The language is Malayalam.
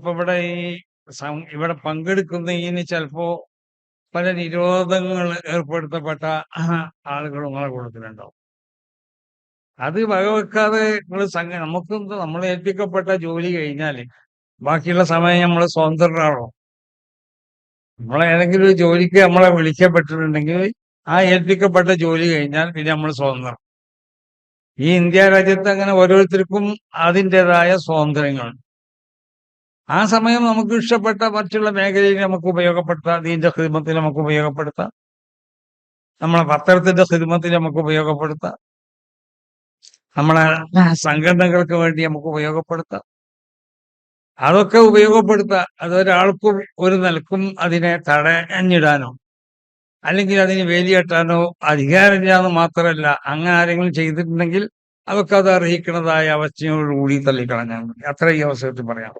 ഇപ്പൊ ഇവിടെ ഇവിടെ പങ്കെടുക്കുന്നതിന് ചിലപ്പോ പല നിരോധങ്ങൾ ഏർപ്പെടുത്തപ്പെട്ട ആളുകൾ നിങ്ങളെ കൂട്ടത്തിലുണ്ടാവും. അത് വകവെക്കാതെ നമ്മളെ ഏൽപ്പിക്കപ്പെട്ട ജോലി കഴിഞ്ഞാല് ബാക്കിയുള്ള സമയം നമ്മൾ സ്വതന്ത്രരാണോ? ഏതെങ്കിലും ഒരു ജോലിക്ക് നമ്മളെ വിളിക്കപ്പെട്ടിട്ടുണ്ടെങ്കിൽ ആ ഏൽപ്പിക്കപ്പെട്ട ജോലി കഴിഞ്ഞാൽ പിന്നെ നമ്മൾ സ്വതന്ത്രം. ഈ ഇന്ത്യ രാജ്യത്ത് അങ്ങനെ ഓരോരുത്തർക്കും അതിൻ്റെതായ സ്വാതന്ത്ര്യങ്ങളുണ്ട്. ആ സമയം നമുക്ക് ഇഷ്ടപ്പെട്ട മറ്റുള്ള മേഖലയിൽ നമുക്ക് ഉപയോഗപ്പെടുത്താം, ദീന്റെ ഖിദ്മത്തിൽ നമുക്ക് ഉപയോഗപ്പെടുത്താം, നമ്മളെ പത്രത്തിന്റെ ഖിദ്മത്തിൽ നമുക്ക് ഉപയോഗപ്പെടുത്താം, നമ്മളെ സംഘടനകൾക്ക് വേണ്ടി നമുക്ക് ഉപയോഗപ്പെടുത്താം. അതൊക്കെ ഉപയോഗപ്പെടുത്താം. അതൊരാൾക്കും ഒരു നിലക്കും അതിനെ തടഞ്ഞിടാനോ അല്ലെങ്കിൽ അതിന് വേലികെട്ടാനോ അധികാരമില്ലാന്ന് മാത്രമല്ല, അങ്ങനെ ആരെങ്കിലും ചെയ്തിട്ടുണ്ടെങ്കിൽ അതൊക്കെ അത് അർഹിക്കുന്നതായ അവസ്ഥയോടുകൂടി തള്ളിക്കളഞ്ഞാൽ മതി. അത്ര ഈ അവസരത്തിൽ പറയാം.